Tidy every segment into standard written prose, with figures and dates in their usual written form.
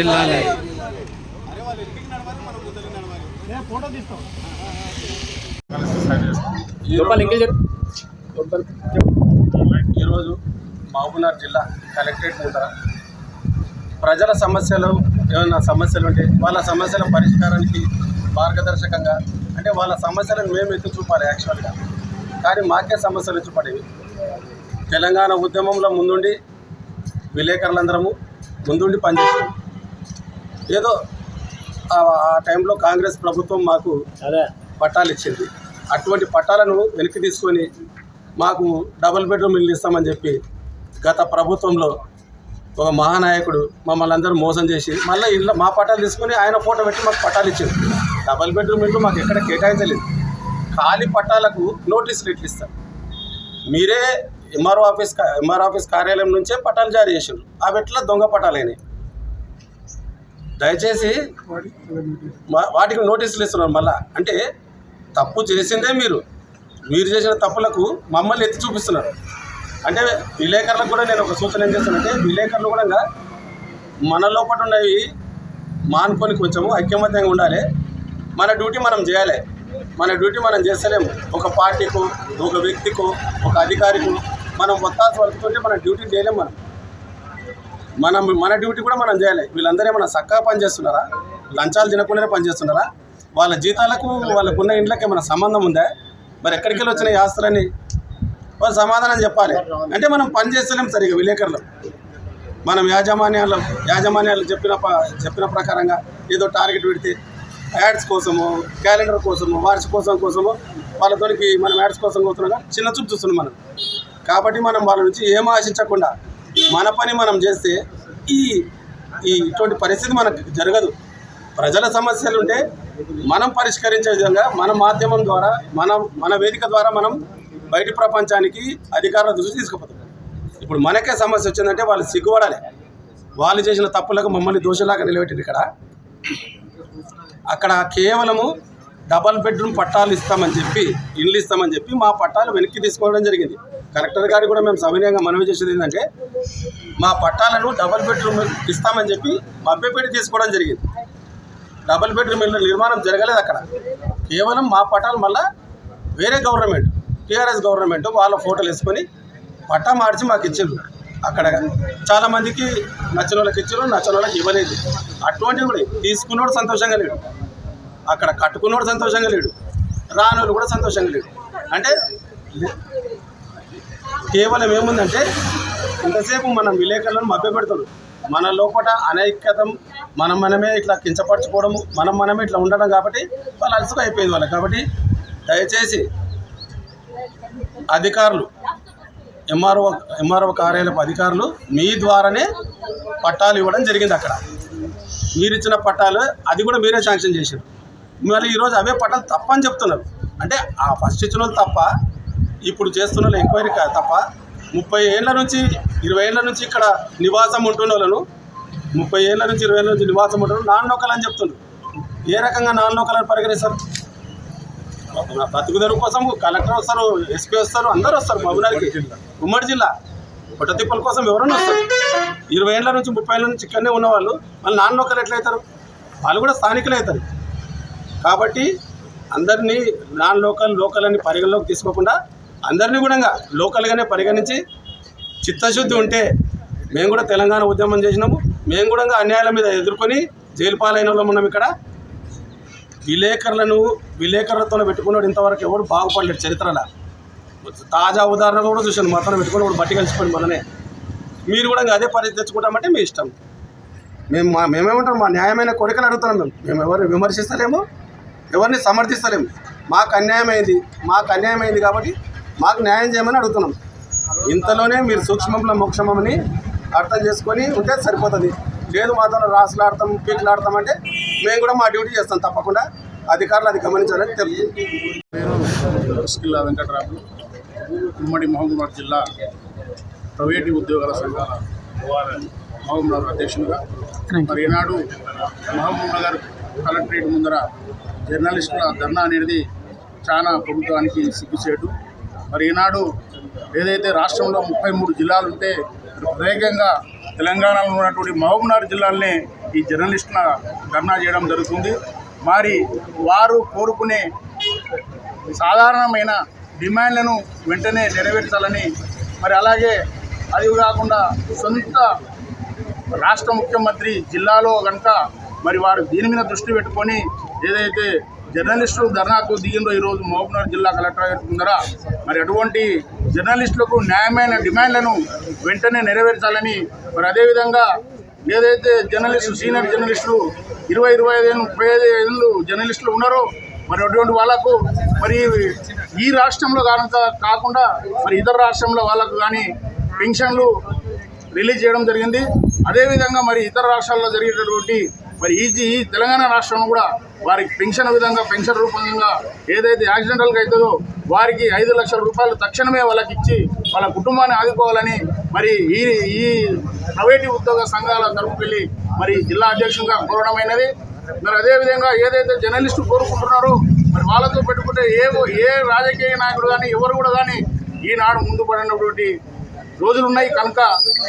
చెల్లాలి. ఈరోజు మహబూబ్నగర్ జిల్లా కలెక్టరేట్ ముందర ప్రజల సమస్యలు ఏమైనా సమస్యలు ఉంటే వాళ్ళ సమస్యల పరిష్కారానికి మార్గదర్శకంగా అంటే వాళ్ళ సమస్యలను మేము ఎత్తి చూపాలి యాక్చువల్గా. కానీ మాకే సమస్యలు వచ్చి పడేవి. తెలంగాణ ఉద్యమంలో ముందుండి విలేకరులందరము ముందుండి పనిచేస్తాం. ఏదో ఆ టైంలో కాంగ్రెస్ ప్రభుత్వం మాకు పట్టాలు ఇచ్చింది. అటువంటి పట్టాలను వెనక్కి తీసుకొని మాకు డబుల్ బెడ్రూమ్ ఇల్లు ఇస్తామని చెప్పి గత ప్రభుత్వంలో ఒక మహానాయకుడు మమ్మల్ని అందరూ మోసం చేసి మళ్ళీ ఇల్లు మా పట్టాలు తీసుకొని ఆయన ఫోటో పెట్టి మాకు పట్టాలు ఇచ్చింది. డబుల్ బెడ్రూమ్ ఇల్లు మాకు ఎక్కడ కేటాయించలేదు. ఖాళీ పట్టాలకు నోటీసులు ఎట్లు ఇస్తారు? మీరే ఎంఆర్ఓ ఆఫీస్ కార్యాలయం నుంచే పట్టాలు జారీ చేసారు. అవి ఎట్లా దొంగ పట్టాలైనాయి? దయచేసి వాటికి నోటీసులు ఇస్తున్నారు. మళ్ళా అంటే తప్పు చేసిందే మీరు చేసిన తప్పులకు మమ్మల్ని ఎత్తి చూపిస్తున్నారు. అంటే విలేకరులకు కూడా నేను ఒక సూచన ఏం చేస్తానంటే, విలేకరులు కూడా మన లోపల ఉన్నవి మానుకొని కొంచెము ఐక్యమత్యంగా ఉండాలి. మన డ్యూటీ మనం చేయాలి. మన డ్యూటీ మనం చేస్తలేము. ఒక పార్టీకు, ఒక వ్యక్తికు, ఒక అధికారికు మనం ఒత్తాసు వలుపుతుంటే మన డ్యూటీ చేయలేము. మన డ్యూటీ కూడా మనం చేయాలి. వీళ్ళందరూ ఏమైనా చక్కగా పనిచేస్తున్నారా? లంచాలు తినకుండానే పనిచేస్తున్నారా? వాళ్ళ జీతాలకు వాళ్ళకున్న ఇంట్లోకి ఏమైనా సంబంధం ఉందా? మరి ఎక్కడికి వెళ్ళి వచ్చిన ఆస్తులని వాళ్ళు సమాధానం చెప్పాలి. అంటే మనం పని చేస్తలేం సరిగా విలేకరులు. మనం యాజమాన్యాలు చెప్పిన ప్రకారంగా ఏదో టార్గెట్ పెడితే యాడ్స్ కోసము, క్యాలెండర్ కోసము, వార్షికోత్సవం కోసము వాళ్ళతోనికి మనం యాడ్స్ కోసం పోతున్నాగా చిన్న చూపు చూస్తున్నాం మనం. కాబట్టి మనం వాళ్ళ నుంచి ఏం ఆశించకుండా మన పని మనం చేస్తే ఇటువంటి పరిస్థితి మనకు జరగదు. ప్రజల సమస్యలు ఉంటే మనం పరిష్కరించే విధంగా మన మాధ్యమం ద్వారా మన వేదిక ద్వారా మనం బయటి ప్రపంచానికి అధికారుల దృష్టి తీసుకుపోతాం. ఇప్పుడు మనకే సమస్య వచ్చిందంటే వాళ్ళు సిగ్గుపడాలి. వాళ్ళు చేసిన తప్పులకు మమ్మల్ని దోషులాగా నిలబెట్టింది. అక్కడ కేవలము డబల్ బెడ్రూమ్ పట్టాలు ఇస్తామని చెప్పి, ఇల్లు ఇస్తామని చెప్పి మా పట్టాలు వెనక్కి తీసుకోవడం జరిగింది. కలెక్టర్ గారికి కూడా మేము సవినయంగా మనవి చేసేది ఏంటంటే, మా పట్టాలను డబల్ బెడ్రూమ్ ఇస్తామని చెప్పి మభ్యపెట్టి తీసుకోవడం జరిగింది. డబుల్ బెడ్రూమ్ ఇళ్ళ నిర్మాణం జరగలేదు అక్కడ. కేవలం మా పట్టాలు మళ్ళీ వేరే గవర్నమెంట్, టీఆర్ఎస్ గవర్నమెంట్ వాళ్ళ ఫోటోలు వేసుకొని పట్టా మార్చి మాకు ఇచ్చారు. అక్కడ చాలామందికి నచ్చిన వాళ్ళకి ఇచ్చారు, నచ్చిన వాళ్ళకి ఇవ్వలేదు. అటువంటివి కూడా తీసుకున్నోడు సంతోషంగా లేడు, అక్కడ కట్టుకున్నోడు సంతోషంగా లేడు, రానోళ్ళు కూడా సంతోషంగా లేడు. అంటే కేవలం ఏముందంటే ఇంతసేపు మనం విలేకరులను మభ్యపెడతాడు. మన లోపల అనైక్యతం మనమే ఇట్లా కించపరచుకోవడము, మనమే ఇట్లా ఉండడం కాబట్టి వాళ్ళు అలసుగా అయిపోయింది వాళ్ళకి. కాబట్టి దయచేసి అధికారులు, ఎంఆర్ఓ కార్యాలయపు అధికారులు మీ ద్వారానే పట్టాలు ఇవ్వడం జరిగింది. అక్కడ మీరు ఇచ్చిన పట్టాలు అది కూడా మీరే శాంక్షన్ చేశారు. మరి ఈరోజు అవే పట్టాలు తప్పని చెప్తున్నారు. అంటే ఆ ఫస్ట్ ఇచ్చిన వాళ్ళు తప్ప, ఇప్పుడు చేస్తున్న ఎంక్వైరీ తప్ప 30 ఏళ్ళ నుంచి 20 ఏళ్ళ నుంచి ఇక్కడ నివాసం ఉంటున్న వాళ్ళను 30 ఏళ్ళ నుంచి 20 ఏళ్ళ నుంచి నివాసం ఉంటున్నారు నాన్ లోకల్ అని చెప్తున్నారు. ఏ రకంగా నాన్ లోకల్ అని పరిగణిస్తారు? బతుకుదరు కోసం కలెక్టర్ వస్తారు, ఎస్పీ వస్తారు, అందరూ వస్తారు. మహబూబ్నగర్కి ఉమ్మడి జిల్లా పొట్టతిప్పల కోసం ఎవరైనా వస్తారు. 20 ఏళ్ళ నుంచి 30 ఏళ్ళ నుంచి ఇక్కడనే ఉన్నవాళ్ళు వాళ్ళు నాన్ లోకల్ ఎట్లయితారు? వాళ్ళు కూడా స్థానికులు అవుతారు. కాబట్టి అందరినీ నాన్ లోకల్ అని పరిగణలోకి తీసుకోకుండా అందరినీ కూడా లోకల్గానే పరిగణించి, చిత్తశుద్ధి ఉంటే మేము కూడా తెలంగాణ ఉద్యమం చేసినాము, మేము కూడా అన్యాయాల మీద ఎదుర్కొని జైలు పాలైన వాళ్ళం ఉన్నాం. ఇక్కడ విలేకరులతో పెట్టుకున్నాడు ఇంతవరకు ఎవరు బాగుపడలేడు చరిత్రలో. తాజా ఉదాహరణ కూడా చూశాను. మొత్తం పెట్టుకుని కూడా బట్టి కలిసిపోయింది మననే. మీరు కూడా అదే పరిస్థితి తెచ్చుకుంటామంటే మీ ఇష్టం. మేమేమంటాం, మా న్యాయమైన కోరికలు అడుగుతున్నాం. మేము ఎవరిని విమర్శిస్తలేము, ఎవరిని సమర్థిస్తలేము. మాకు అన్యాయం అయింది కాబట్టి మాకు న్యాయం చేయమని అడుగుతున్నాం. ఇంతలోనే మీరు సూక్ష్మంలో మోక్షమని అర్థం చేసుకొని ఉంటే సరిపోతుంది. లేదు మాతో రాసులాడతాం, పీకులాడతాం అంటే మేము కూడా మా డ్యూటీ చేస్తాం. తప్పకుండా అధికారులు అది గమనించాలని తెలుస్తుంది. నేను వెంకటరాము, ఉమ్మడి మహబూబ్నగర్ జిల్లా ప్రైవేటు ఉద్యోగాల సంఘాల మహబూబ్నగర్ అధ్యక్షులుగా. మరి ఈనాడు మహబూబ్నగర్ కలెక్టరేట్ ముందర జర్నలిస్టుల ధర్నా అనేది చాలా ప్రభుత్వానికి సిగ్గుచేటు. మరి ఈనాడు ఏదైతే రాష్ట్రంలో 33 జిల్లాలు ఉంటే ప్రత్యేకంగా తెలంగాణలో ఉన్నటువంటి మహబూబ్నగర్ జిల్లాలోనే ఈ జర్నలిస్టుల ధర్నా చేయడం జరుగుతుంది. మరి వారు కోరుకునే సాధారణమైన డిమాండ్లను వెంటనే నెరవేర్చాలని, మరి అలాగే అది కాకుండా సొంత రాష్ట్ర ముఖ్యమంత్రి జిల్లాలో కనుక మరి వారు దీని మీద దృష్టి పెట్టుకొని ఏదైతే జర్నలిస్టులు ధర్నాకు దిగిందో ఈరోజు మహబూబ్నగర్ జిల్లా కలెక్టరేట్ ముందర, మరి అటువంటి జర్నలిస్టులకు న్యాయమైన డిమాండ్లను వెంటనే నెరవేర్చాలని, మరి అదేవిధంగా ఏదైతే జర్నలిస్టులు సీనియర్ జర్నలిస్టులు 20-25 ఏళ్ళు 35 ఏళ్ళు జర్నలిస్టులు ఉన్నారో మరి అటువంటి వాళ్ళకు మరి ఈ రాష్ట్రంలో కాకుండా మరి ఇతర రాష్ట్రంలో వాళ్ళకు కానీ పెన్షన్లు రిలీజ్ చేయడం జరిగింది. అదేవిధంగా మరి ఇతర రాష్ట్రాల్లో జరిగేటటువంటి మరి ఈ తెలంగాణ రాష్ట్రంలో కూడా వారికి పెన్షన్ రూపంగా ఏదైతే యాక్సిడెంటల్గా అవుతుందో వారికి 5 లక్షల రూపాయలు తక్షణమే వాళ్ళకి ఇచ్చి వాళ్ళ కుటుంబాన్ని ఆదుకోవాలని మరి ఈ ప్రైవేటు ఉద్యోగ సంఘాల తరపుకెళ్ళి మరి జిల్లా అధ్యక్షునిగా కోరడమైనది. మరి అదేవిధంగా ఏదైతే జర్నలిస్టు కోరుకుంటున్నారో మరి వాళ్ళతో పెట్టుకుంటే ఏ రాజకీయ నాయకుడు కానీ ఎవరు కూడా కానీ ఈనాడు ముందు పడినటువంటి రోజులు ఉన్నాయి కనుక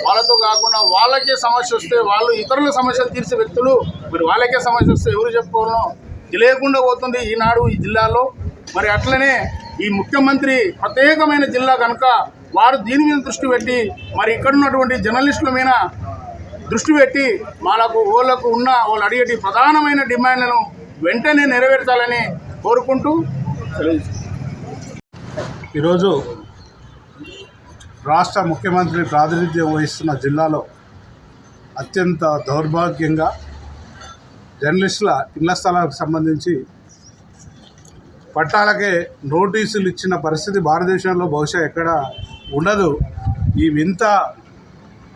వాళ్ళతో కాకుండా వాళ్ళకే సమస్య వస్తే వాళ్ళు ఇతరుల సమస్యలు తీర్చే వ్యక్తులు మరి వాళ్ళకే సమస్య వస్తే ఎవరు చెప్పుకోవాలో తెలియకుండా పోతుంది ఈనాడు ఈ జిల్లాలో. మరి అట్లనే ఈ ముఖ్యమంత్రి ప్రత్యేకమైన జిల్లా కనుక వారు దీని మీద దృష్టి పెట్టి మరి ఇక్కడ ఉన్నటువంటి జర్నలిస్టుల మీద దృష్టి పెట్టి వాళ్ళు అడిగేటి ప్రధానమైన డిమాండ్లను వెంటనే నెరవేర్చాలని కోరుకుంటూ ఈరోజు రాష్ట్ర ముఖ్యమంత్రి ప్రాతినిధ్యం వహిస్తున్న జిల్లాలో అత్యంత దౌర్భాగ్యంగా జర్నలిస్టుల ఇళ్ల స్థలాలకు సంబంధించి పట్టాలకే నోటీసులు ఇచ్చిన పరిస్థితి భారతదేశంలో బహుశా ఎక్కడ ఉండదు. ఈ వింత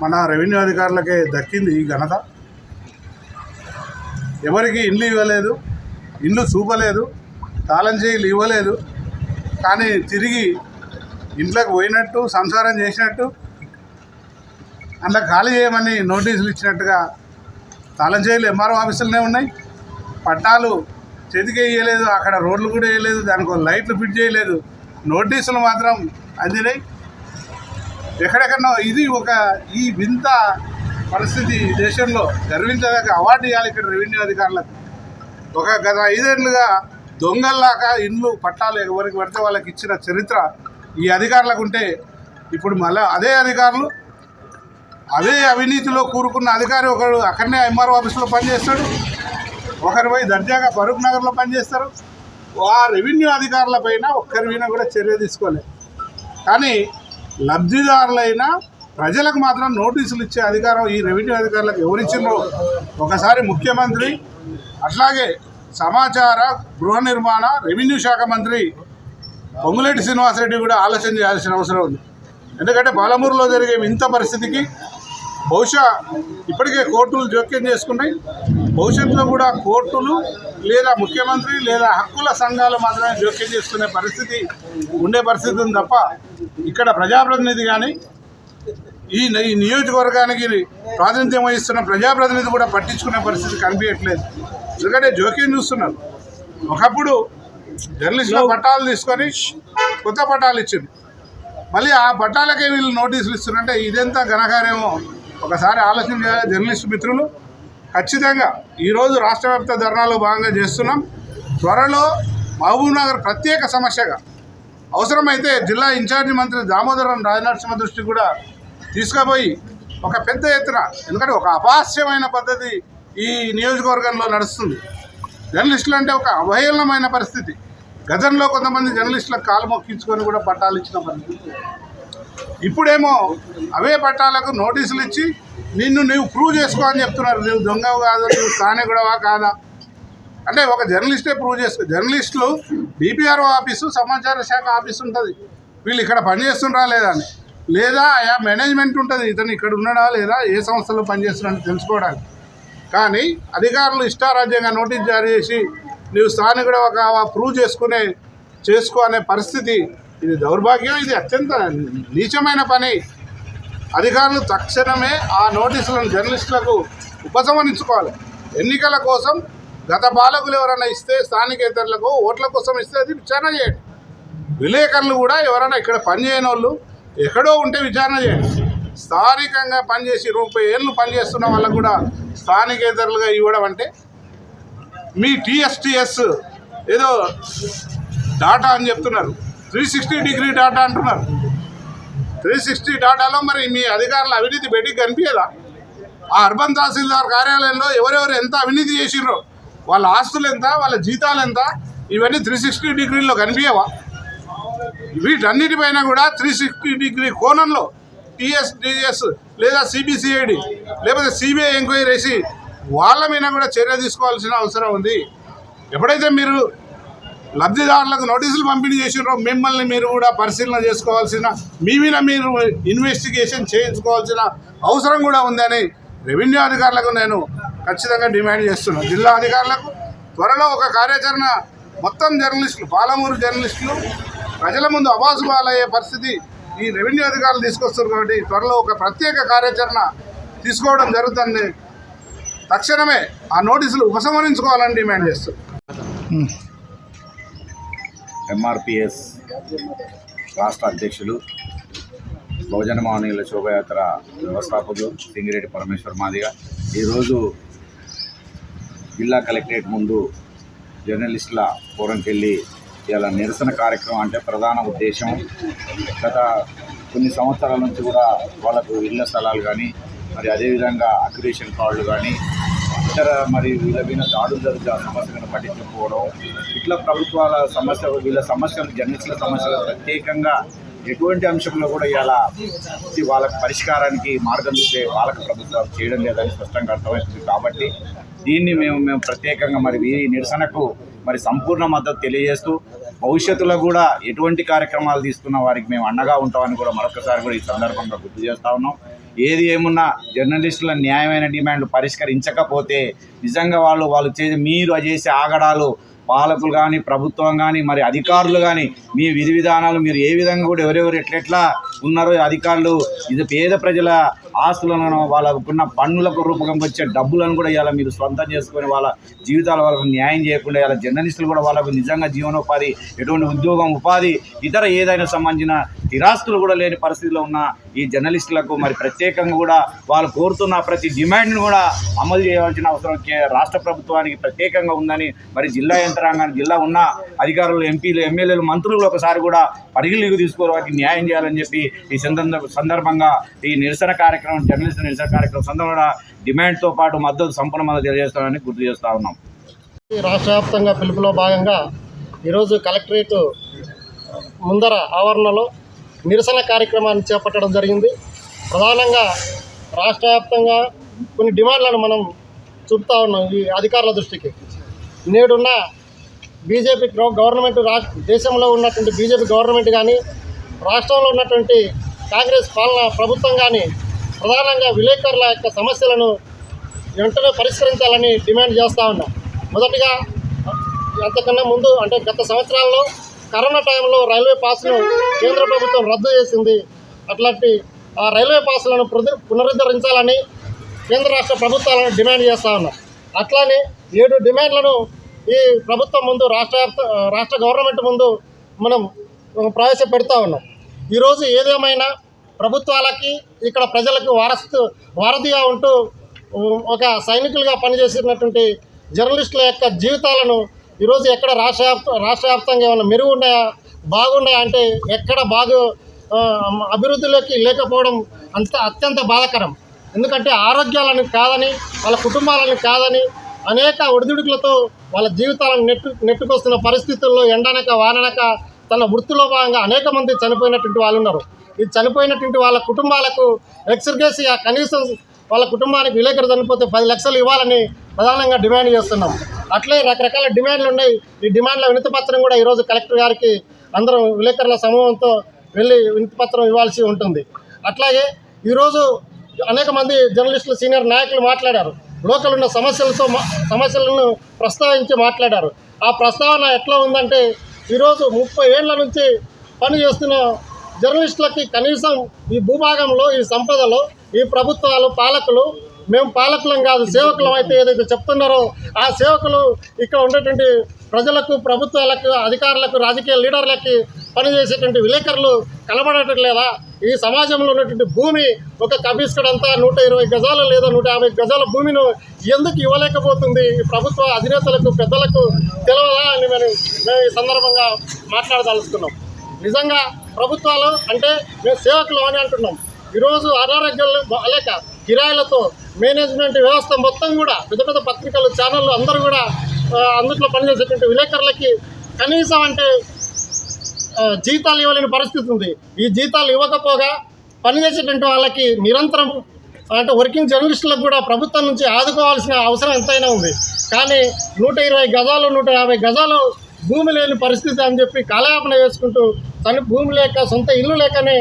మన రెవెన్యూ అధికారులకే దక్కింది ఈ ఘనత. ఎవరికి ఇండ్లు ఇవ్వలేదు, ఇండ్లు చూపలేదు, తాళం చేయిలు ఇవ్వలేదు, కానీ తిరిగి ఇంట్లోకి పోయినట్టు సంసారం చేసినట్టు అందులో ఖాళీ చేయమని నోటీసులు ఇచ్చినట్టుగా తాళం చేయిలు ఎంఆర్ఓ ఆఫీసులనే ఉన్నాయి. పట్టాలు చేతికి వేయలేదు, అక్కడ రోడ్లు కూడా వేయలేదు, దానికి లైట్లు ఫిట్ చేయలేదు, నోటీసులు మాత్రం అందినాయి. ఎక్కడెక్కడో ఇది ఈ వింత పరిస్థితి దేశంలో గర్వించదగ్గ అవార్డు ఇవ్వాలి ఇక్కడ రెవెన్యూ అధికారులకు. గత 5 ఏళ్ళుగా దొంగల్లాగా ఇండ్లు పట్టాలు ఎవరికి పడితే వాళ్ళకి ఇచ్చిన చరిత్ర ఈ అధికారులకు ఉంటే, ఇప్పుడు మళ్ళీ అదే అధికారులు అదే అవినీతిలో కూరుకున్న అధికారి ఒకడు అక్కడనే ఎంఆర్ఓ ఆఫీసులో పనిచేస్తాడు, ఒకరి పోయి దర్జాగా ఫరూక్ నగర్లో పనిచేస్తారు. ఆ రెవెన్యూ అధికారులపైన ఒక్కరిపైనా కూడా చర్య తీసుకోలేదు. కానీ లబ్ధిదారులైన ప్రజలకు మాత్రం నోటీసులు ఇచ్చే అధికారం ఈ రెవెన్యూ అధికారులకు ఎవరిచ్చిందో ఒకసారి ముఖ్యమంత్రి, అట్లాగే సమాచార గృహ నిర్మాణ రెవెన్యూ శాఖ మంత్రి పొంగులేటి శ్రీనివాసరెడ్డి కూడా ఆలోచన చేయాల్సిన అవసరం ఉంది. ఎందుకంటే పాలమూరులో జరిగే ఇంత పరిస్థితికి బహుశా ఇప్పటికే కోర్టులు జోక్యం చేసుకున్నాయి. భవిష్యత్తులో కూడా కోర్టులు లేదా ముఖ్యమంత్రి లేదా హక్కుల సంఘాలు మాత్రమే జోక్యం చేసుకునే పరిస్థితి ఉండే పరిస్థితి ఉంది తప్ప ఇక్కడ ప్రజాప్రతినిధి కానీ ఈ నియోజకవర్గానికి ప్రాతినిధ్యం వహిస్తున్న ప్రజాప్రతినిధి కూడా పట్టించుకునే పరిస్థితి కనిపించట్లేదు. ఎందుకంటే జోక్యం చూస్తున్నారు. ఒకప్పుడు జర్నలిస్టుల పట్టాలు తీసుకొని కొత్త పట్టాలు ఇచ్చింది, మళ్ళీ ఆ పట్టాలకే వీళ్ళు నోటీసులు ఇస్తున్నారంటే ఇదెంత ఘనకార్యమో ఒకసారి ఆలోచన చేయాలి జర్నలిస్టు మిత్రులు. ఖచ్చితంగా ఈరోజు రాష్ట్ర వ్యాప్త ధర్నాలో భాగంగా చేస్తున్నాం. త్వరలో మహబూబ్నగర్ ప్రత్యేక సమస్యగా అవసరమైతే జిల్లా ఇన్ఛార్జి మంత్రి దామోదరం రాజనరసింహ దృష్టికి కూడా తీసుకుపోయి ఒక పెద్ద ఎత్తున, ఎందుకంటే ఒక అపహాస్యమైన పద్ధతి ఈ నియోజకవర్గంలో నడుస్తుంది. జర్నలిస్టులు అంటే ఒక అవహేళనమైన పరిస్థితి. గతంలో కొంతమంది జర్నలిస్టులకు కాలు మొక్కించుకొని కూడా పట్టాలు ఇచ్చిన పరిస్థితి. ఇప్పుడేమో అవే పట్టాలకు నోటీసులు ఇచ్చి నువ్వు ప్రూవ్ చేసుకో అని చెప్తున్నారు. నువ్వు దొంగవు కాదు, నువ్వు స్థానికుడవా కాదా అంటే ఒక జర్నలిస్టే ప్రూవ్ చేసుకో. జర్నలిస్టులు డిపిఆర్ఓ ఆఫీసు సమాచార శాఖ ఆఫీసు ఉంటుంది, వీళ్ళు ఇక్కడ పనిచేస్తుండ్రా లేదా అని, లేదా మేనేజ్మెంట్ ఉంటుంది ఇతను ఇక్కడ ఉన్నాడా లేదా ఏ సంస్థలో పనిచేస్తున్నాడని తెలుసుకోవడానికి. కానీ అధికారులు ఇష్టారాజ్యంగా నోటీస్ జారీ చేసి నువ్వు స్థానికుడు ఒక ప్రూవ్ చేసుకో అనే పరిస్థితి. ఇది దౌర్భాగ్యం, ఇది అత్యంత నీచమైన పని. అధికారులు తక్షణమే ఆ నోటీసులను జర్నలిస్టులకు ఉపసంహరించుకోవాలి. ఎన్నికల కోసం గత పాలకులు ఎవరైనా ఇస్తే స్థానికేతరులకు ఓట్ల కోసం ఇస్తే అది విచారణ చేయండి. విలేకరులు కూడా ఎవరైనా ఇక్కడ పనిచేయని వాళ్ళు ఎక్కడో ఉంటే విచారణ చేయండి. స్థానికంగా పనిచేసి 30 ఏళ్ళు పనిచేస్తున్న వాళ్ళకు కూడా స్థానికేతరులుగా ఇవ్వడం అంటే మీ TSTS ఏదో డాటా అని చెప్తున్నారు, 360 డిగ్రీ డాటా అంటున్నారు. 360 డాటాలో మరి మీ అధికారుల అవినీతి బయటికి కనిపించదా? ఆ అర్బన్ తహసీల్దార్ కార్యాలయంలో ఎవరెవరు ఎంత అవినీతి చేసిర్రో, వాళ్ళ ఆస్తులు ఎంత, వాళ్ళ జీతాలు ఎంత, ఇవన్నీ 360 డిగ్రీలో కనిపించవా? వీటన్నిటిపైన కూడా 360 డిగ్రీ కోణంలో TSDS లేదా CBCID లేకపోతే CBI ఎంక్వైరీ వేసి వాళ్ళ మీద కూడా చర్య తీసుకోవాల్సిన అవసరం ఉంది. ఎప్పుడైతే మీరు లబ్ధిదారులకు నోటీసులు పంపిణీ చేసినారో మిమ్మల్ని మీరు కూడా పరిశీలన చేసుకోవాల్సిన, మీ మీద మీరు ఇన్వెస్టిగేషన్ చేయించుకోవాల్సిన అవసరం కూడా ఉందని రెవెన్యూ అధికారులకు నేను ఖచ్చితంగా డిమాండ్ చేస్తున్నాను. జిల్లా అధికారులకు త్వరలో ఒక కార్యాచరణ, మొత్తం జర్నలిస్టులు, పాలమూరు జర్నలిస్టులు ప్రజల ముందు అబాసుపాలయ్యే పరిస్థితి ఈ రెవెన్యూ అధికారులు తీసుకొస్తారు. కాబట్టి త్వరలో ఒక ప్రత్యేక కార్యాచరణ తీసుకోవడం జరుగుతుంది. తక్షణమే ఆ నోటీసులు ఉపసంహరించుకోవాలని డిమాండ్ చేస్తారు. MRPS రాష్ట్ర అధ్యక్షులు, బహుజన మహనీయుల శోభయాత్ర వ్యవస్థాపకులు సింగిరెడ్డి పరమేశ్వర్ మాదిగ ఈరోజు జిల్లా కలెక్టరేట్ ముందు జర్నలిస్టుల ఫోరంకి వెళ్ళి ఇలా నిరసన కార్యక్రమం అంటే ప్రధాన ఉద్దేశం గత కొన్ని సంవత్సరాల నుంచి కూడా వాళ్ళకు ఇళ్ల స్థలాలు కానీ మరి అదేవిధంగా అక్రిడేషన్ కార్డులు కానీ ఇతర మరి వీళ్ళ మీద దాడులు జరుగుతూ ఆ సమస్యలను పట్టించుకోవడం, ఇట్లా ప్రభుత్వాల సమస్య, వీళ్ళ సమస్యలు, జర్నలిస్టుల సమస్యలు ప్రత్యేకంగా ఎటువంటి అంశంలో కూడా ఇలా వాళ్ళకి పరిష్కారానికి మార్గం చూసే వాళ్ళకి ప్రభుత్వం చేయడం లేదని స్పష్టంగా అర్థమవుతుంది. కాబట్టి దీన్ని మేము ప్రత్యేకంగా మరి ఈ నిరసనకు మరి సంపూర్ణ మద్దతు తెలియజేస్తూ భవిష్యత్తులో కూడా ఎటువంటి కార్యక్రమాలు తీసుకున్న వారికి మేము అండగా ఉంటామని కూడా మరొకసారి కూడా ఈ సందర్భంగా గుర్తు చేస్తూ ఉన్నాం. ఏది ఏమున్నా జర్నలిస్టుల న్యాయమైన డిమాండ్లు పరిష్కరించకపోతే నిజంగా వాళ్ళు మీరు చేసే ఆగడాలు, పాలకులు కానీ ప్రభుత్వం కానీ మరి అధికారులు కానీ మీ విధి విధానాలు మీరు ఏ విధంగా కూడా ఎవరెవరు ఎట్లెట్లా ఉన్నారో అధికారులు ఇది పేద ప్రజల ఆస్తులను వాళ్ళకున్న పన్నులకు రూపకంగా వచ్చే డబ్బులను కూడా ఇలా మీరు సొంతం చేసుకొని వాళ్ళ జీవితాల వాళ్ళకు న్యాయం చేయకుండా ఇలా జర్నలిస్టులు కూడా వాళ్ళకు నిజంగా జీవనోపాధి, ఎటువంటి ఉద్యోగం, ఉపాధి, ఇతర ఏదైనా సంబంధించిన స్థిరాస్తులు కూడా లేని పరిస్థితిలో ఉన్న ఈ జర్నలిస్టులకు మరి ప్రత్యేకంగా కూడా వాళ్ళు కోరుతున్న ప్రతి డిమాండ్ను కూడా అమలు చేయవలసిన అవసరం రాష్ట్ర ప్రభుత్వానికి ప్రత్యేకంగా ఉందని మరి జిల్లా యంత్రాంగాన్ని, జిల్లా ఉన్న అధికారులు, ఎంపీలు, ఎమ్మెల్యేలు, మంత్రులు ఒకసారి కూడా పరిగణలోకి తీసుకోవడానికి న్యాయం చేయాలని చెప్పి ఈ సందర్భంగా ఈ నిరసన కార్యక్రమం, జర్నలిస్టు నిరసన కార్యక్రమం సందర్భంగా డిమాండ్తో పాటు సంపూర్ణ మద్దతు తెలియజేస్తామని గుర్తు చేస్తూ ఉన్నాం. రాష్ట్ర వ్యాప్తంగా పిలుపులో భాగంగా ఈరోజు కలెక్టరేట్ ముందర ఆవరణలో నిరసన కార్యక్రమాన్ని చేపట్టడం జరిగింది. ప్రధానంగా రాష్ట్ర వ్యాప్తంగా కొన్ని డిమాండ్లను మనం చూపుతా ఉన్నాం ఈ అధికారుల దృష్టికి. నేడున్న బీజేపీ గవర్నమెంట్, దేశంలో ఉన్నటువంటి బీజేపీ గవర్నమెంట్ కానీ, రాష్ట్రంలో ఉన్నటువంటి కాంగ్రెస్ పాలన ప్రభుత్వం కానీ ప్రధానంగా విలేకరుల యొక్క సమస్యలను వెంటనే పరిష్కరించాలని డిమాండ్ చేస్తూ ఉన్నాం. మొదటిగా అంతకన్నా ముందు అంటే గత సంవత్సరాల్లో కరోనా టైంలో రైల్వే పాస్ను కేంద్ర ప్రభుత్వం రద్దు చేసింది. అట్లాంటి ఆ రైల్వే పాస్లను పునరుద్ధరించాలని కేంద్ర రాష్ట్ర ప్రభుత్వాలను డిమాండ్ చేస్తూ ఉన్నాం. అట్లానే 7 డిమాండ్లను ఈ ప్రభుత్వం ముందు, రాష్ట్ర గవర్నమెంట్ ముందు మనం ప్రవేశపెడతా ఉన్నాం. ఈరోజు ఏదేమైనా ప్రభుత్వాలకి ఇక్కడ ప్రజలకు వారధిగా ఉంటూ ఒక సైనికులుగా పనిచేసినటువంటి జర్నలిస్టుల యొక్క జీవితాలను ఈరోజు ఎక్కడ రాష్ట్ర వ్యాప్తంగా ఏమైనా మెరుగు ఉన్నాయా, బాగున్నాయా అంటే ఎక్కడ అభివృద్ధిలోకి లేకపోవడం అత్యంత బాధాకరం. ఎందుకంటే ఆరోగ్యాలను కాదని, వాళ్ళ కుటుంబాలను కాదని అనేక ఒడిదుడుకులతో వాళ్ళ జీవితాలను నెట్టుకొస్తున్న పరిస్థితుల్లో ఎండనక వాననక తన వృత్తిలో భాగంగా అనేక మంది చనిపోయినటువంటి వాళ్ళు ఉన్నారు. ఈ చనిపోయినటువంటి వాళ్ళ కుటుంబాలకు ఎక్స్గ్రేషియా కనీసం వాళ్ళ కుటుంబానికి విలేకరు చనిపోతే 10 లక్షలు ఇవ్వాలని ప్రధానంగా డిమాండ్ చేస్తున్నాం. అట్లే రకరకాల డిమాండ్లు ఉన్నాయి. ఈ డిమాండ్ల వినతిపత్రం కూడా ఈరోజు కలెక్టర్ గారికి అందరం విలేకరుల సమూహంతో వెళ్ళి వినతిపత్రం ఇవ్వాల్సి ఉంటుంది. అట్లాగే ఈరోజు అనేక మంది జర్నలిస్టులు, సీనియర్ నాయకులు మాట్లాడారు. లోకల్ ఉన్న సమస్యలను ప్రస్తావించి మాట్లాడారు. ఆ ప్రస్తావన ఎట్లా ఉందంటే ఈరోజు 30 ఏళ్ల నుంచి పనిచేస్తున్న జర్నలిస్టులకి కనీసం ఈ భూభాగంలో, ఈ సంపదలో ఈ ప్రభుత్వాలు, పాలకులు మేము పాలకులం కాదు సేవకులం అయితే ఏదైతే చెప్తున్నారో ఆ సేవకులు ఇక్కడ ఉండేటువంటి ప్రజలకు, ప్రభుత్వాలకు, అధికారులకు, రాజకీయ లీడర్లకి పనిచేసేటువంటి విలేకరులు కనబడటం లేదా? ఈ సమాజంలో ఉన్నటువంటి భూమి ఒక కబీస్కడంతా 120 గజాలు లేదా 150 గజాల భూమిని ఎందుకు ఇవ్వలేకపోతుంది ఈ ప్రభుత్వ అధినేతలకు, పెద్దలకు తెలియదా అని మేము ఈ సందర్భంగా మాట్లాడదలుచుకున్నాం. నిజంగా ప్రభుత్వాలు అంటే మేము సేవకులు అని అంటున్నాం. ఈరోజు అనారోగ్యాలు లేక కిరాయిలతో మేనేజ్మెంట్ వ్యవస్థ మొత్తం కూడా పెద్ద పెద్ద పత్రికలు, ఛానళ్ళు అందరూ కూడా అందులో పనిచేసేటువంటి విలేకరులకి కనీసం అంటే జీతాలు ఇవ్వలేని పరిస్థితి ఉంది. ఈ జీతాలు ఇవ్వకపోగా పనిచేసేటువంటి వాళ్ళకి నిరంతరం అంటే వర్కింగ్ జర్నలిస్టులకు కూడా ప్రభుత్వం నుంచి ఆదుకోవాల్సిన అవసరం ఎంతైనా ఉంది. కానీ 120 గజాలు 150 గజాలు భూమి లేని పరిస్థితి అని చెప్పి కాలయాపన చేసుకుంటూ భూమి లేక, సొంత ఇల్లు లేకనే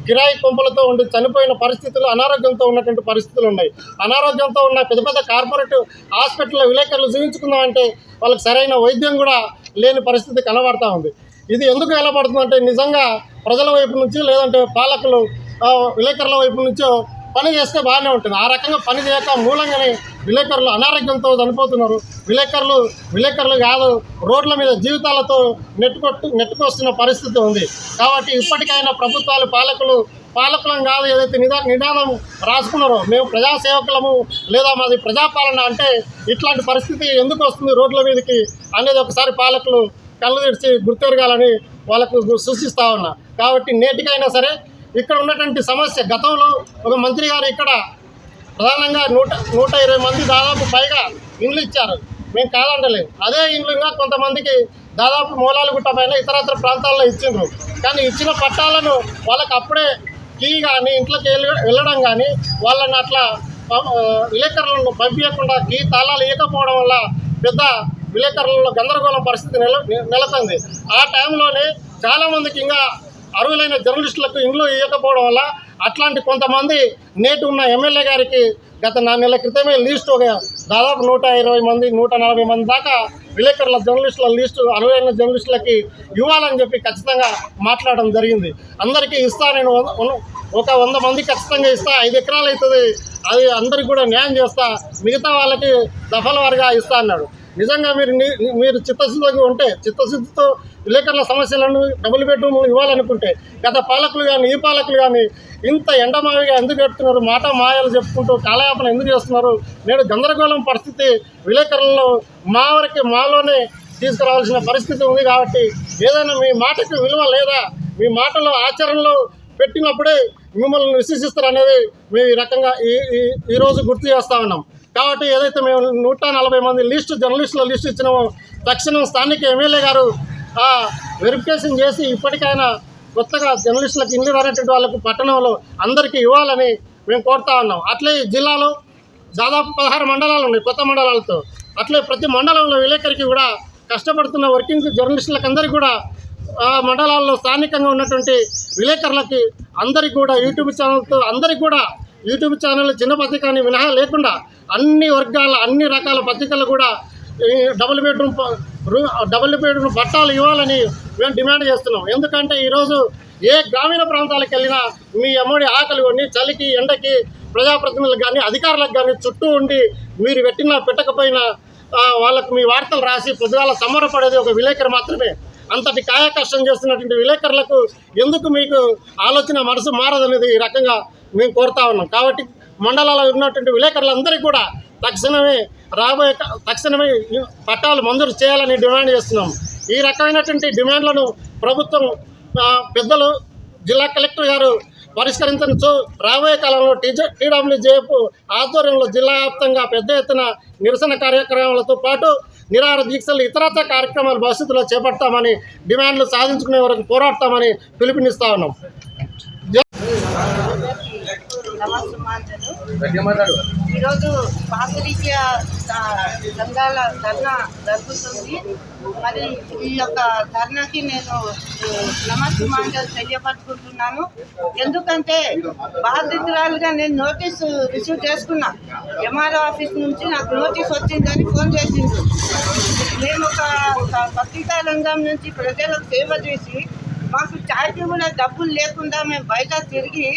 కిరాయి కొంపలతో ఉండి చనిపోయిన పరిస్థితులు, అనారోగ్యంతో ఉన్నటువంటి పరిస్థితులు ఉన్నాయి. అనారోగ్యంతో ఉన్న పెద్ద పెద్ద కార్పొరేట్ హాస్పిటల్లో విలేకరులు చూపించుకుందామంటే వాళ్ళకి సరైన వైద్యం కూడా లేని పరిస్థితి కనబడతా ఉంది. ఇది ఎందుకు ఎలా పడుతుందంటే నిజంగా ప్రజల వైపు నుంచి లేదంటే పాలకులు విలేకరుల వైపు నుంచో పని చేస్తే బాగానే ఉంటుంది. ఆ రకంగా పని చేయక మూలంగానే విలేకరులు అనారోగ్యంతో చనిపోతున్నారు. విలేకరులు కాదు, రోడ్ల మీద జీవితాలతో నెట్టుకొస్తున్న పరిస్థితి ఉంది. కాబట్టి ఇప్పటికైనా ప్రభుత్వాలు, పాలకులం కాదు ఏదైతే నినాదం రాసుకున్నారో మేము ప్రజాసేవకులము లేదా మాది ప్రజాపాలన అంటే ఇట్లాంటి పరిస్థితి ఎందుకు వస్తుంది రోడ్ల మీదకి అనేది ఒకసారి పాలకులు కళ్ళు తెరిచి గుర్తెరగాలని వాళ్ళకు సూచిస్తూ ఉన్నా. కాబట్టి నేటికైనా సరే ఇక్కడ ఉన్నటువంటి సమస్య, గతంలో ఒక మంత్రి గారు ఇక్కడ ప్రధానంగా 120 మంది దాదాపు పైగా ఇండ్లు ఇచ్చారు, మేము కాదంటలేదు. అదే ఇండ్లు ఇంకా కొంతమందికి దాదాపు మూలాలగుట్ట పైన ఇతరత్ర ప్రాంతాల్లో ఇచ్చిండ్రు. కానీ ఇచ్చిన పట్టాలను వాళ్ళకి అప్పుడే కీ కానీ ఇంట్లోకి వెళ్ళడం కానీ వాళ్ళని అట్లా విలేకరులను పంపించకుండా కీ తాళాలు ఇవ్వకపోవడం వల్ల పెద్ద విలేకరులలో గందరగోళం పరిస్థితి నెలకొంది. ఆ టైంలోనే చాలామందికి ఇంకా అర్హులైన జర్నలిస్టులకు ఇండ్లు ఇవ్వకపోవడం వల్ల అట్లాంటి కొంతమంది నేటి ఉన్న ఎమ్మెల్యే గారికి గత 4 నెలల క్రితమే లిస్టు ఒక దాదాపు 120 మంది 140 మంది దాకా విలేకరుల జర్నలిస్టుల లిస్టు అర్హులైన జర్నలిస్టులకి ఇవ్వాలని చెప్పి ఖచ్చితంగా మాట్లాడడం జరిగింది. అందరికీ ఇస్తా, నేను ఒక 100 మంది ఖచ్చితంగా ఇస్తా, 5 ఎకరాలు అవుతుంది, అది అందరికి కూడా న్యాయం చేస్తా, మిగతా వాళ్ళకి దఫల వారిగా ఇస్తా అన్నాడు. నిజంగా మీరు చిత్తశుద్ధితో విలేకరుల సమస్యలను డబుల్ బెడ్రూమ్లు ఇవ్వాలనుకుంటే గత పాలకులు కానీ ఈ పాలకులు కానీ ఇంత ఎండమావిగా ఎందుకు పెడుతున్నారు? మాట మాయలు చెప్పుకుంటూ కాలయాపన ఎందుకు చేస్తున్నారు? నేడు గందరగోళం పరిస్థితి విలేకరులలో మాలోనే తీసుకురావాల్సిన పరిస్థితి ఉంది. కాబట్టి ఏదైనా మీ మాటకు విలువ లేదా, మీ మాటలో ఆచరణలో పెట్టినప్పుడే మిమ్మల్ని విశ్వసిస్తారు అనేది మేము ఈ రకంగా ఈరోజు గుర్తు చేస్తూ ఉన్నాం. కాబట్టి ఏదైతే మేము 140 మంది జర్నలిస్టుల లిస్టు ఇచ్చినామో తక్షణం స్థానిక ఎమ్మెల్యే గారు వెరిఫికేషన్ చేసి ఇప్పటికైనా కొత్తగా జర్నలిస్టులకు ఇల్లు రానటువంటి వాళ్ళకు పట్టణంలో అందరికీ ఇవ్వాలని మేము కోరుతా ఉన్నాం. అట్లే జిల్లాలో దాదాపు 16 మండలాలు ఉన్నాయి కొత్త మండలాలతో. అట్లే ప్రతి మండలంలో విలేకరికి కూడా కష్టపడుతున్న వర్కింగ్ జర్నలిస్టులకు అందరికీ కూడా మండలాల్లో స్థానికంగా ఉన్నటువంటి విలేకరులకి అందరికీ కూడా యూట్యూబ్ ఛానల్ చిన్న పత్రికని మినహా లేకుండా అన్ని వర్గాల అన్ని రకాల పత్రికలు కూడా డబుల్ బెడ్రూమ్ పట్టాలు ఇవ్వాలని మేము డిమాండ్ చేస్తున్నాం. ఎందుకంటే ఈరోజు ఏ గ్రామీణ ప్రాంతాలకు వెళ్ళినా మీ అమ్మడి ఆకలి కొన్ని చలికి ఎండకి ప్రజాప్రతినిధులకు కానీ అధికారులకు కానీ చుట్టూ ఉండి మీరు పెట్టకపోయినా వాళ్ళకు మీ వార్తలు రాసి పొద్దుగాల సంబరపడేది ఒక విలేకరు మాత్రమే. అంతటి కాయ కష్టం చేస్తున్నటువంటి విలేకరులకు ఎందుకు మీకు ఆలోచన మనసు మారదనేది ఈ రకంగా మేము కోరుతా ఉన్నాం. కాబట్టి మండలాల్లో ఉన్నటువంటి విలేకరులందరికీ కూడా తక్షణమే పట్టాలు మంజూరు చేయాలని డిమాండ్ చేస్తున్నాం. ఈ రకమైనటువంటి డిమాండ్లను ప్రభుత్వం పెద్దలు జిల్లా కలెక్టర్ గారు పరిష్కరించవచ్చు. రాబోయే కాలంలో TWJF ఆధ్వర్యంలో జిల్లా వ్యాప్తంగా పెద్ద ఎత్తున నిరసన కార్యక్రమాలతో పాటు నిరాహార దీక్షలు ఇతరత్ర కార్యక్రమాలు భవిష్యత్తులో చేపడతామని, డిమాండ్లు సాధించుకునే వరకు పోరాడతామని పిలుపునిస్తా ఉన్నాం. ఈరోజు పాతరీత్య సంఘాల ధర్నా జరుగుతుంది. మరి ఈ యొక్క ధర్నాకి నేను నమస్సుమాంజలు తెలియపరుచుకుంటున్నాను. ఎందుకంటే బాధితురాలుగా నేను నోటీసు రిసీవ్ చేసుకున్నా. MRO ఆఫీస్ నుంచి నాకు నోటీస్ వచ్చిందని ఫోన్ చేసింది. మేము ఒక పత్రికా రంగం నుంచి ప్రజలకు సేవ చేసి మాకు చాయ్కి కూడా డబ్బులు లేకుండా మేము బయట తిరిగి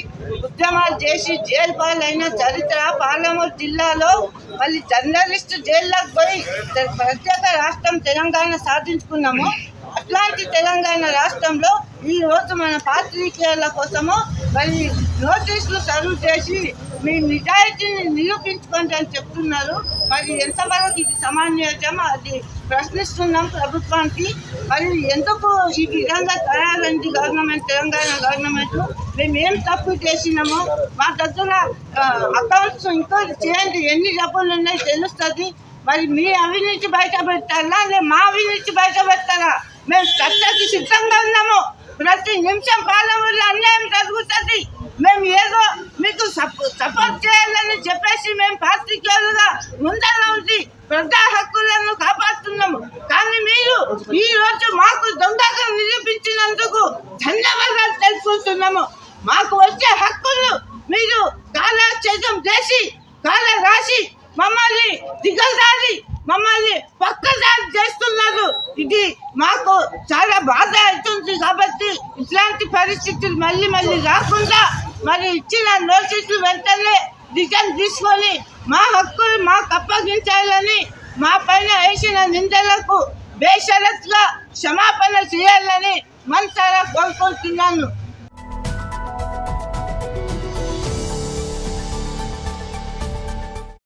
ఉద్యమాలు చేసి జైలు పాలైన చరిత్ర పాలమూరు జిల్లాలో మళ్ళీ జర్నలిస్ట్ జైల్లోకి పోయి ప్రత్యేక రాష్ట్రం తెలంగాణ సాధించుకున్నాము. అట్లాంటి తెలంగాణ రాష్ట్రంలో ఈరోజు మన పాత్రికేయుల కోసము మరి నోటీసులు సర్వ్ చేసి మీ నిజాయితీని నిరూపించుకోండి అని చెప్తున్నారు. మరి ఎంతవరకు ఇది సమాన్యమో అది ప్రశ్నిస్తున్నాం ప్రభుత్వానికి. మరి ఎందుకు ఈ విధంగా తయారైంది గవర్నమెంట్, తెలంగాణ గవర్నమెంట్? మేము ఏం తప్పు చేసినామో మా దగ్గర అకౌంట్స్ ఎంక్వైరీ చేయండి, ఎన్ని డబ్బులు ఉన్నాయో తెలుస్తుంది. మరి మీ అవినీతి బయట పెడతారా లేదా మా అవినీతి బయట పెడతారా? మేము చర్చకి సిద్ధంగా ఉన్నాము. ప్రతి నిమిషం పాలనలో అన్యాయం జరుగుతుంది. మేము ఏదో మీకు సపోర్ట్ చేయాలని చెప్పేసి మేము పాత్రికేయులుగా ముందర ఉండి ప్రజా హక్కులను కాపాడుతున్నాము. కానీ మీరు ఈ రోజు మాకు దొంగగా నిరూపించినందుకు ధన్యవాదాలు తెలుసుకుంటున్నాము. మాకు వచ్చే హక్కులు మీరు కాలక్షేపం చేసి కాల రాసి మమ్మల్ని దిగజారి మమ్మల్ని పక్కదారి చేస్తున్నారు. ఇది మాకు చాలా బాధ అవుతుంది. కాబట్టి ఇట్లాంటి పరిస్థితులు మళ్ళీ రాకుండా మరి ఇచ్చిన నోటీసులు వెంటనే డిసిజన్ తీసుకొని మా హక్కులు మాకు అప్పగించాలని, మా పైన వేసిన నిందలకు బేషరత్గా క్షమాపణ చేయాలని మనసారా కోరుకుంటున్నాను.